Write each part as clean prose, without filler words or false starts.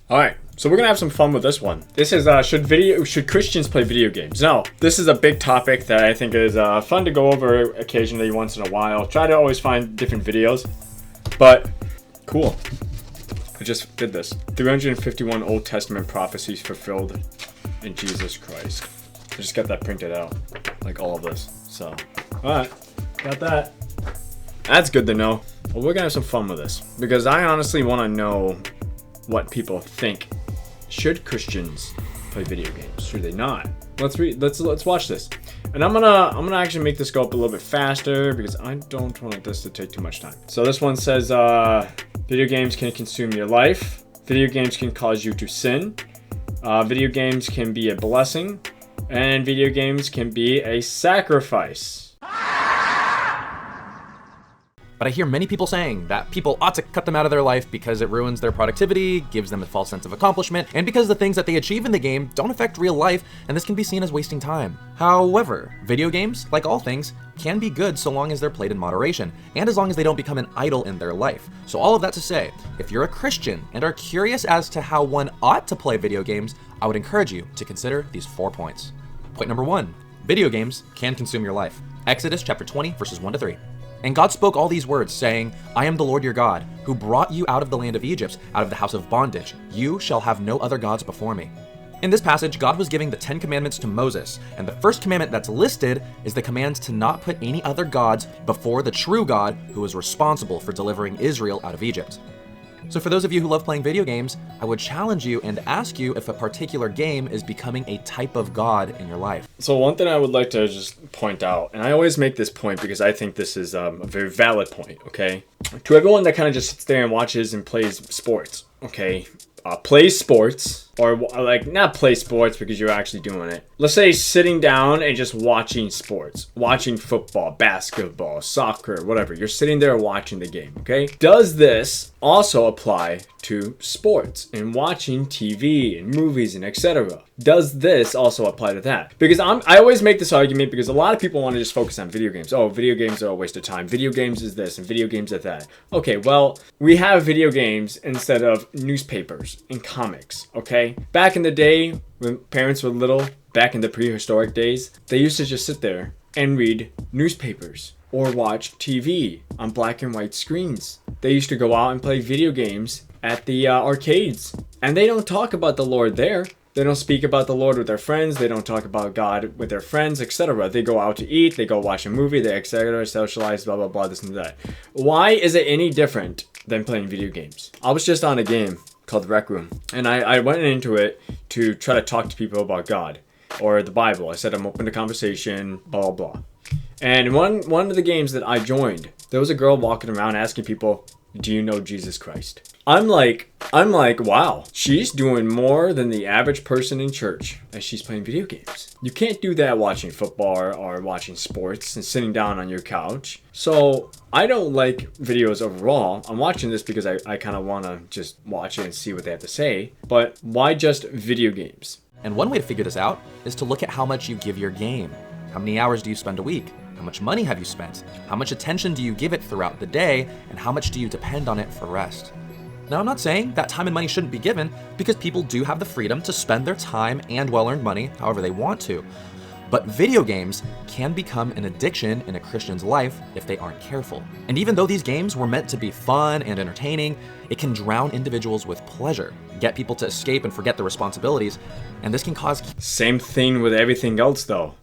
All right, so we're gonna have some fun with this one. This is should Christians play video games? No, this is a big topic that I think is fun to go over occasionally, once in a while. Try to always find different videos, but cool. I just did this. 351 Old Testament prophecies fulfilled in Jesus Christ. I just got that printed out, like all of this. So, all right, got that. That's good to know. Well, we're gonna have some fun with this because I honestly want to know what people think. Should Christians play video games? Should they not? Let's watch this. And I'm gonna actually make this go up a little bit faster because I don't want this to take too much time. So this one says video games can consume your life. Video games can cause you to sin. Video games can be a blessing, and video games can be a sacrifice. But I hear many people saying that people ought to cut them out of their life because it ruins their productivity, gives them a false sense of accomplishment, and because the things that they achieve in the game don't affect real life, and this can be seen as wasting time. However, video games, like all things, can be good so long as they're played in moderation, and as long as they don't become an idol in their life. So all of that to say, if you're a Christian and are curious as to how one ought to play video games, I would encourage you to consider these 4 points. Point number 1, video games can consume your life. Exodus chapter 20, verses 1-3. And God spoke all these words, saying, I am the Lord your God, who brought you out of the land of Egypt, out of the house of bondage. You shall have no other gods before me. In this passage, God was giving the 10 commandments to Moses, and the first commandment that's listed is the command to not put any other gods before the true God who was responsible for delivering Israel out of Egypt. So for those of you who love playing video games, I would challenge you and ask you if a particular game is becoming a type of God in your life. So one thing I would like to just point out, and I always make this point because I think this is a very valid point, okay? To everyone that kind of just sits there and watches and plays sports, okay? Plays sports, or like not play sports because you're actually doing it. Let's say sitting down and just watching sports, watching football, basketball, soccer, whatever. You're sitting there watching the game, okay? Does this also apply to sports and watching TV and movies and etc.? Does this also apply to that? Because I always make this argument because a lot of people want to just focus on video games. Oh, video games are a waste of time. Video games is this and video games are that. Okay, well, we have video games instead of newspapers and comics, okay? Back in the day when parents were little, back in the prehistoric days, they used to just sit there and read newspapers or watch TV on black and white screens. They used to go out and play video games at the arcades. And they don't talk about the Lord there. They don't speak about the Lord with their friends. They don't talk about God with their friends, etc. They go out to eat. They go watch a movie. They etc. Socialize, blah, blah, blah, this and that. Why is it any different than playing video games? I was just on a game called Rec Room. And I went into it to try to talk to people about God or the Bible. I said I'm open to conversation, blah, blah, blah. And one of the games that I joined, there was a girl walking around asking people, do you know Jesus Christ? I'm like, wow, she's doing more than the average person in church as she's playing video games. You can't do that watching football or watching sports and sitting down on your couch. So I don't like videos overall. I'm watching this because I kind of want to just watch it and see what they have to say. But why just video games? And one way to figure this out is to look at how much you give your game. How many hours do you spend a week? How much money have you spent? How much attention do you give it throughout the day? And how much do you depend on it for rest? Now, I'm not saying that time and money shouldn't be given, because people do have the freedom to spend their time and well-earned money however they want to. But video games can become an addiction in a Christian's life if they aren't careful. And even though these games were meant to be fun and entertaining, it can drown individuals with pleasure, get people to escape and forget their responsibilities, and this can cause... Same thing with everything else, though.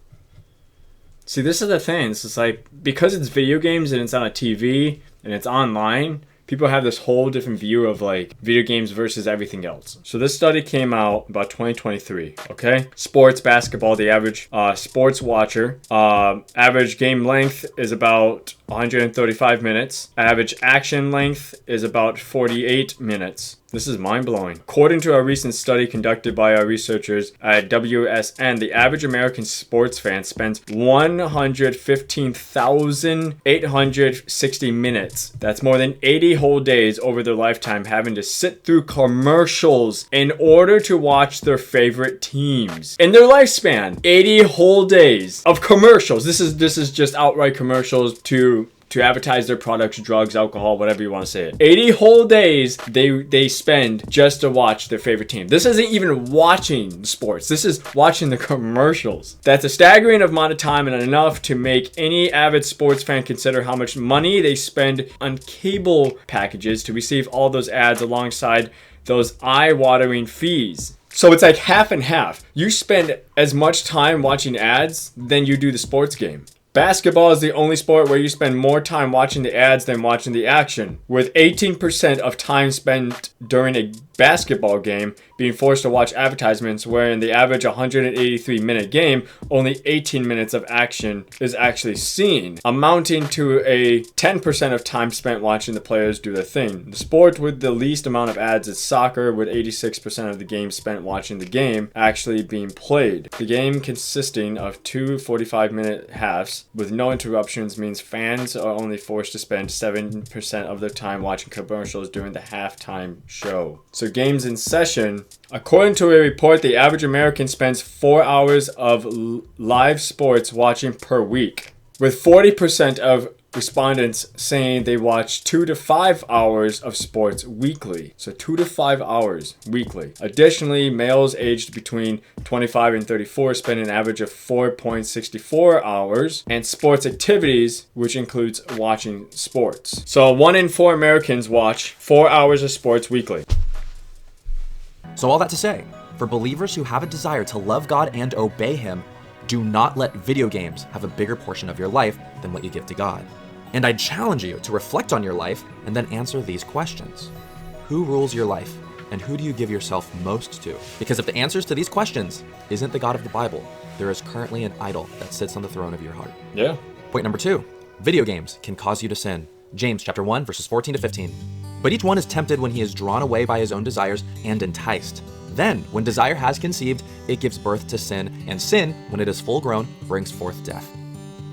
See, this is the thing. It's just like, because it's video games and it's on a TV and it's online, people have this whole different view of like video games versus everything else. So this study came out about 2023, okay? Sports, basketball, the average sports watcher. Average game length is about 135 minutes. Average action length is about 48 minutes. This is mind-blowing. According to a recent study conducted by our researchers at WSN, the average American sports fan spends 115,860 minutes. That's more than 80 whole days over their lifetime having to sit through commercials in order to watch their favorite teams. In their lifespan, 80 whole days of commercials. This is just outright commercials to to advertise their products, drugs, alcohol, whatever you want to say it. 80 whole days they spend just to watch their favorite team. This isn't even watching sports. This is watching the commercials. That's a staggering amount of time and enough to make any avid sports fan consider how much money they spend on cable packages to receive all those ads alongside those eye-watering fees. So it's like half and half. You spend as much time watching ads than you do the sports game. Basketball is the only sport where you spend more time watching the ads than watching the action, with 18% of time spent during a basketball game being forced to watch advertisements, where in the average 183-minute game, only 18 minutes of action is actually seen, amounting to a 10% of time spent watching the players do their thing. The sport with the least amount of ads is soccer, with 86% of the game spent watching the game actually being played. The game consisting of two 45-minute halves with no interruptions means fans are only forced to spend 7% of their time watching commercials during the halftime show. So games in session, according to a report, the average American spends 4 hours of live sports watching per week, with 40% of respondents saying they watch 2 to 5 hours of sports weekly. So 2 to 5 hours weekly. Additionally, males aged between 25 and 34 spend an average of 4.64 hours and sports activities, which includes watching sports. So 1 in 4 Americans watch 4 hours of sports weekly. So all that to say, for believers who have a desire to love God and obey Him, do not let video games have a bigger portion of your life than what you give to God. And I challenge you to reflect on your life and then answer these questions. Who rules your life? And who do you give yourself most to? Because if the answers to these questions isn't the God of the Bible, there is currently an idol that sits on the throne of your heart. Yeah. Point number 2, video games can cause you to sin. James chapter 1, verses 14 to 15. But each one is tempted when he is drawn away by his own desires and enticed. Then, when desire has conceived, it gives birth to sin, and sin, when it is full grown, brings forth death.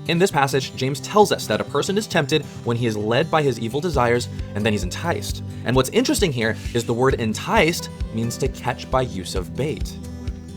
In this passage, James tells us that a person is tempted when he is led by his evil desires, and then he's enticed. And what's interesting here is the word enticed means to catch by use of bait.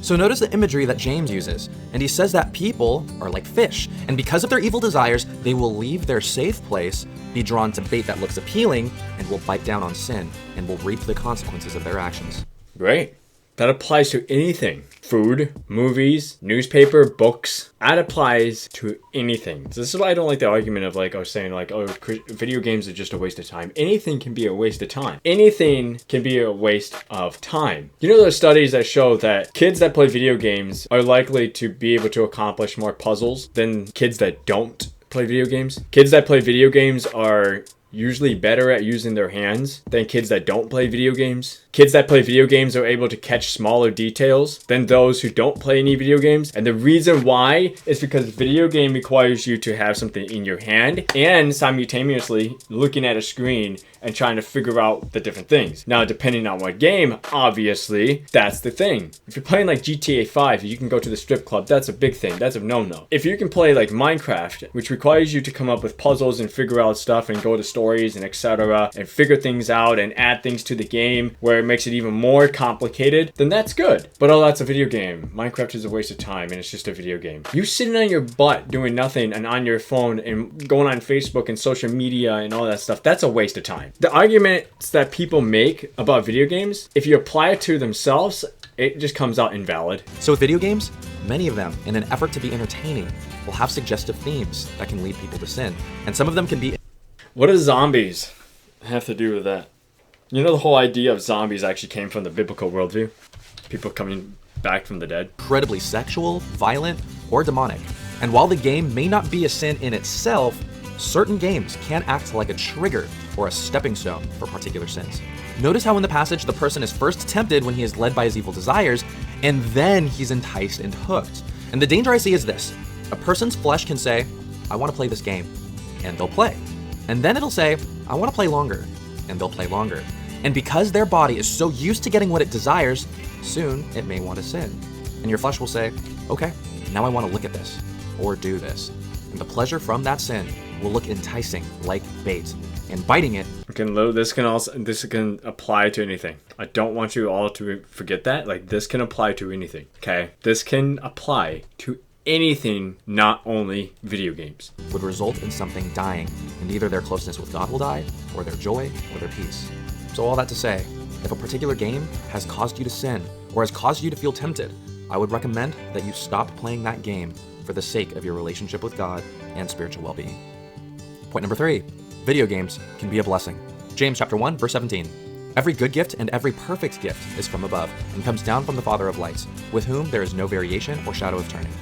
So notice the imagery that James uses, and he says that people are like fish, and because of their evil desires, they will leave their safe place, be drawn to bait that looks appealing, and will bite down on sin, and will reap the consequences of their actions. Great. That applies to anything. Food, movies, newspaper, books. That applies to anything. So this is why I don't like the argument of video games are just a waste of time. Anything can be a waste of time. Anything can be a waste of time. You know those studies that show that kids that play video games are likely to be able to accomplish more puzzles than kids that don't play video games? Kids that play video games are usually better at using their hands than kids that don't play video games. Kids that play video games are able to catch smaller details than those who don't play any video games. And the reason why is because video game requires you to have something in your hand and simultaneously looking at a screen and trying to figure out the different things. Now, depending on what game, obviously, that's the thing. If you're playing like GTA 5, you can go to the strip club. That's a big thing. That's a no-no. If you can play like Minecraft, which requires you to come up with puzzles and figure out stuff and go to stories and etc. and figure things out and add things to the game where it makes it even more complicated, then that's good. But oh, that's a video game. Minecraft is a waste of time and it's just a video game. You sitting on your butt doing nothing and on your phone and going on Facebook and social media and all that stuff, that's a waste of time. The arguments that people make about video games, if you apply it to themselves, it just comes out invalid. So with video games, many of them, in an effort to be entertaining, will have suggestive themes that can lead people to sin. And some of them can be... What does zombies have to do with that? You know, the whole idea of zombies actually came from the biblical worldview. People coming back from the dead. Incredibly sexual, violent, or demonic. And while the game may not be a sin in itself, certain games can act like a trigger or a stepping stone for particular sins. Notice how in the passage the person is first tempted when he is led by his evil desires, and then he's enticed and hooked. And the danger I see is this. A person's flesh can say, I want to play this game, and they'll play. And then it'll say, I want to play longer, and they'll play longer. And because their body is so used to getting what it desires, soon it may want to sin. And your flesh will say, okay, now I want to look at this, or do this. And the pleasure from that sin will look enticing like bait. And biting it. This can apply to anything. I don't want you all to forget that. Like, this can apply to anything. Okay? This can apply to anything, not only video games. Would result in something dying, and either their closeness with God will die, or their joy, or their peace. So all that to say, if a particular game has caused you to sin, or has caused you to feel tempted, I would recommend that you stop playing that game for the sake of your relationship with God and spiritual well-being. Point number 3, video games can be a blessing. James chapter 1, verse 17. Every good gift and every perfect gift is from above and comes down from the Father of lights, with whom there is no variation or shadow of turning.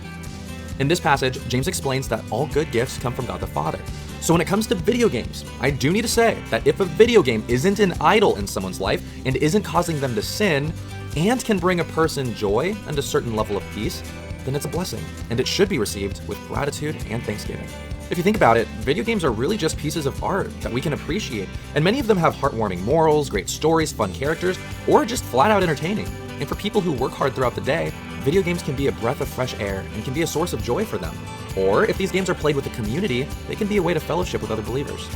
In this passage, James explains that all good gifts come from God the Father. So when it comes to video games, I do need to say that if a video game isn't an idol in someone's life and isn't causing them to sin and can bring a person joy and a certain level of peace, then it's a blessing, and it should be received with gratitude and thanksgiving. If you think about it, video games are really just pieces of art that we can appreciate, and many of them have heartwarming morals, great stories, fun characters, or just flat out entertaining. And for people who work hard throughout the day, video games can be a breath of fresh air and can be a source of joy for them. Or if these games are played with a community, they can be a way to fellowship with other believers.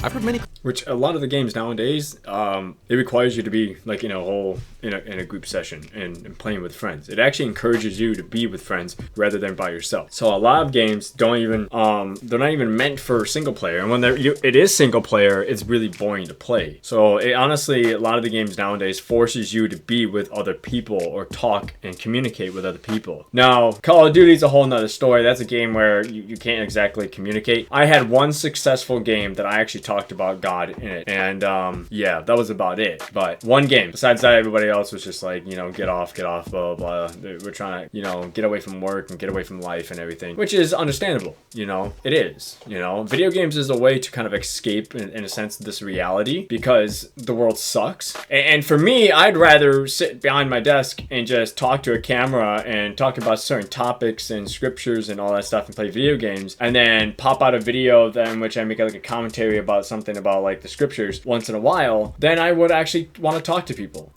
I've heard many... Which a lot of the games nowadays, it requires you to be like in a group session and playing with friends. It actually encourages you to be with friends rather than by yourself. So a lot of games don't even they're not even meant for single player. And when it is single player, it's really boring to play. So honestly, a lot of the games nowadays forces you to be with other people or talk and communicate with other people. Now, Call of Duty is a whole nother story. That's a game where you can't exactly communicate. I had one successful game that I actually talked about God in it, and yeah, that was about it. But one game. Besides that, everybody else was just like, get off, blah blah blah. We're trying to get away from work and get away from life and everything, which is understandable. It is. Video games is a way to kind of escape in a sense this reality, because the world sucks. And for me, I'd rather sit behind my desk and just talk to a camera and talk about certain topics and scriptures and all that stuff and play video games, and then pop out a video in which I make like a commentary about something about like the scriptures once in a while, then I would actually want to talk to people.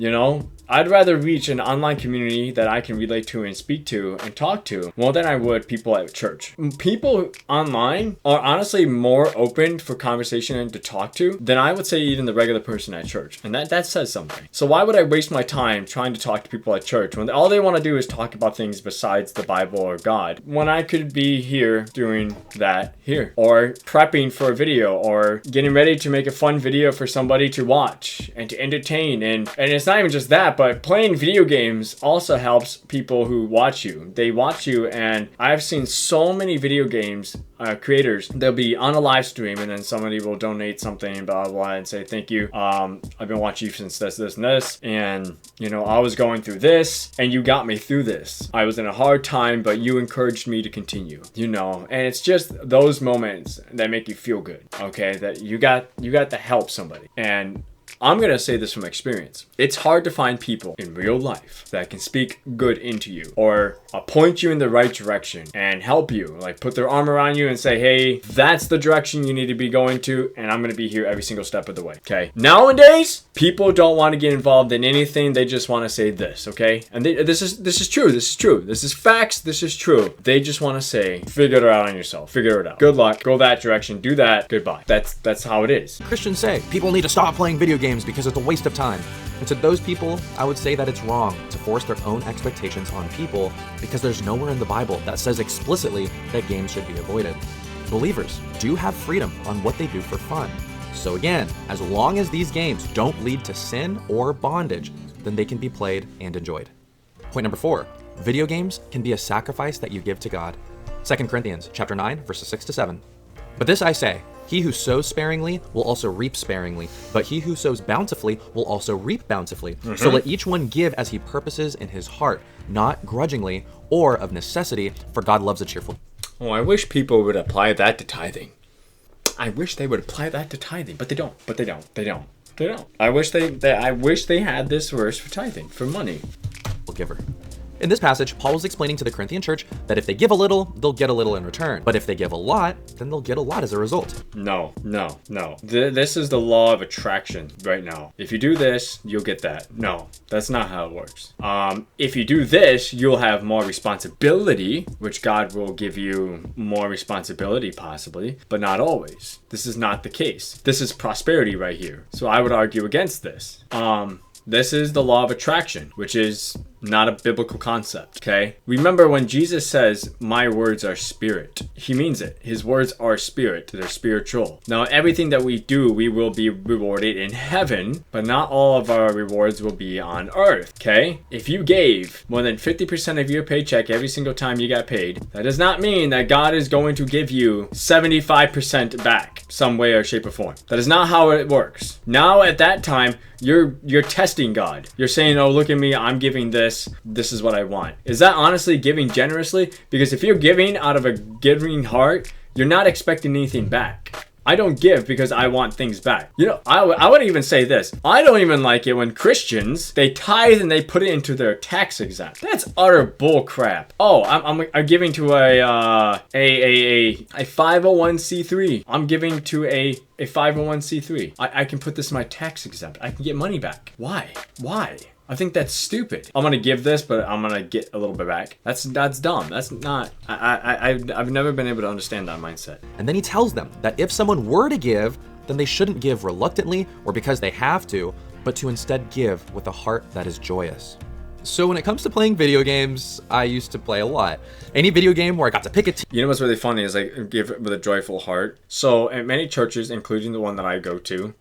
I'd rather reach an online community that I can relate to and speak to and talk to more than I would people at church. People online are honestly more open for conversation and to talk to than I would say even the regular person at church. And that says something. So why would I waste my time trying to talk to people at church when all they want to do is talk about things besides the Bible or God, when I could be here doing that here, or prepping for a video, or getting ready to make a fun video for somebody to watch and to entertain. And it's not even just that, but playing video games also helps people who watch you. They watch you, and I've seen so many video games creators, they'll be on a live stream and then somebody will donate something, blah blah, and say thank you, I've been watching you since this and this, and I was going through this and you got me through this. I was in a hard time, but you encouraged me to continue. And it's just those moments that make you feel good, okay, that you got to help somebody. And I'm going to say this from experience. It's hard to find people in real life that can speak good into you or point you in the right direction and help you, like put their arm around you and say, hey, that's the direction you need to be going to, and I'm going to be here every single step of the way. Okay. Nowadays, people don't want to get involved in anything. They just want to say this. Okay. And this is true. This is true. This is facts. This is true. They just want to say, figure it out on yourself. Figure it out. Good luck. Go that direction. Do that. Goodbye. That's how it is. Christians say people need to stop playing video games because it's a waste of time. And to those people, I would say that it's wrong to force their own expectations on people, because there's nowhere in the Bible that says explicitly that games should be avoided. Believers do have freedom on what they do for fun. So again, as long as these games don't lead to sin or bondage, then they can be played and enjoyed. Point number 4, video games can be a sacrifice that you give to God. 2 Corinthians chapter 9, verses 6-7. But this I say, he who sows sparingly will also reap sparingly, but he who sows bountifully will also reap bountifully. So let each one give as he purposes in his heart, not grudgingly or of necessity, for God loves a cheerful. Oh, I wish people would apply that to tithing. I wish they would apply that to tithing, but they don't. They don't. I wish they had this verse for tithing, for money. Giver. In this passage, Paul was explaining to the Corinthian church that if they give a little, they'll get a little in return. But if they give a lot, then they'll get a lot as a result. No. This is the law of attraction right now. If you do this, you'll get that. No, that's not how it works. If you do this, you'll have more responsibility, which God will give you more responsibility possibly, but not always. This is not the case. This is prosperity right here. So I would argue against this. This is the law of attraction, which is not a biblical concept, okay? Remember when Jesus says, my words are spirit, he means it. His words are spirit, they're spiritual. Now, everything that we do, we will be rewarded in heaven, but not all of our rewards will be on earth, okay? If you gave more than 50% of your paycheck every single time you got paid, that does not mean that God is going to give you 75% back some way or shape or form. That is not how it works. Now, at that time, you're testing God. You're saying, oh, look at me, I'm giving this. This is what I want. Is that honestly giving generously? Because if you're giving out of a giving heart, you're not expecting anything back. I don't give because I want things back. You know, I would even say this. I don't even like it when Christians, they tithe and they put it into their tax exempt. That's utter bull crap. Oh, I'm giving to a 501c3. I'm giving to a 501c3. I can put this in my tax exempt. I can get money back. Why? I think that's stupid. I'm gonna give this, but I'm gonna get a little bit back. That's dumb. That's not. I've never been able to understand that mindset. And then he tells them that if someone were to give, then they shouldn't give reluctantly or because they have to, but to instead give with a heart that is joyous. So when it comes to playing video games, I used to play a lot. Any video game where I got to pick a team. You know what's really funny is like give it with a joyful heart. So at many churches, including the one that I go to,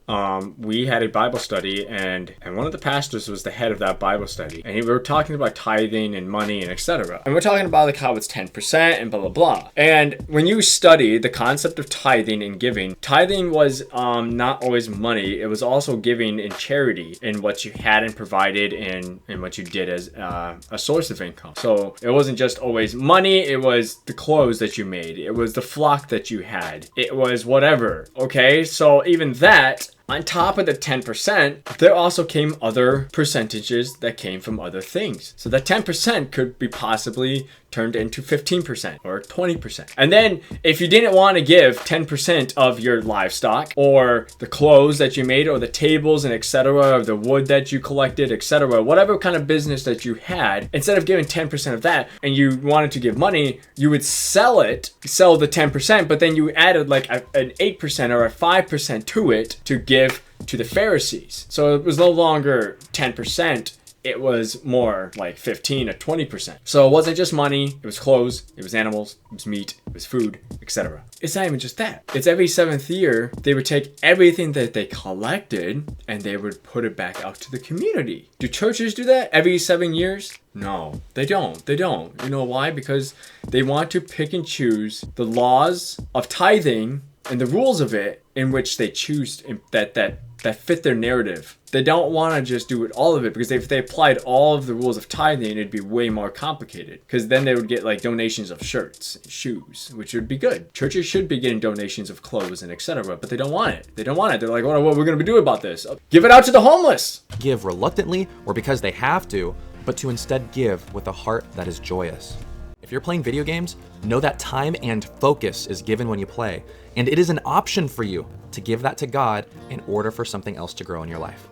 we had a Bible study and one of the pastors was the head of that Bible study. And we were talking about tithing and money and etc. And we're talking about like how it's 10% and blah, blah, blah. And when you study the concept of tithing and giving, tithing was not always money. It was also giving in charity in what you had and provided and what you did as a source of income. So it wasn't just always money, it was the clothes that you made, it was the flock that you had, it was whatever. Okay, so even that, on top of the 10%, there also came other percentages that came from other things. So that 10% could be possibly turned into 15% or 20%. And then if you didn't want to give 10% of your livestock or the clothes that you made or the tables and etc., or the wood that you collected, etc., whatever kind of business that you had, instead of giving 10% of that and you wanted to give money, you would sell the 10%, but then you added like an 8% or a 5% to it to give to the Pharisees. So it was no longer 10%. It was more like 15 or 20%. So it wasn't just money, it was clothes, it was animals, it was meat, it was food, etc. It's not even just that. It's every seventh year, they would take everything that they collected and they would put it back out to the community. Do churches do that every 7 years? No, they don't. They don't. You know why? Because they want to pick and choose the laws of tithing and the rules of it in which they choose that fit their narrative. They don't want to just do all of it, because if they applied all of the rules of tithing, it'd be way more complicated, because then they would get like donations of shirts and shoes, which would be good. Churches should be getting donations of clothes and etc., but they don't want it. They don't want it. They're like, what are we going to do about this? Give it out to the homeless. Give reluctantly or because they have to, but to instead give with a heart that is joyous. If you're playing video games, know that time and focus is given when you play, and it is an option for you to give that to God in order for something else to grow in your life.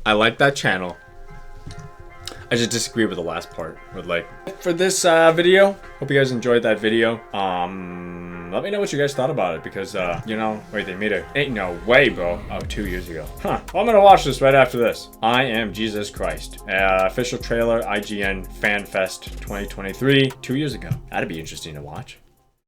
I like that channel. I just disagree with the last part. With like, for this video, hope you guys enjoyed that video. Let me know what you guys thought about it, because you know, wait, they made it. Ain't no way, bro. Oh, 2 years ago. Huh. Well, I'm gonna watch this right after this. I Am Jesus Christ. Official trailer, IGN Fan Fest 2023, 2 years ago. That'd be interesting to watch.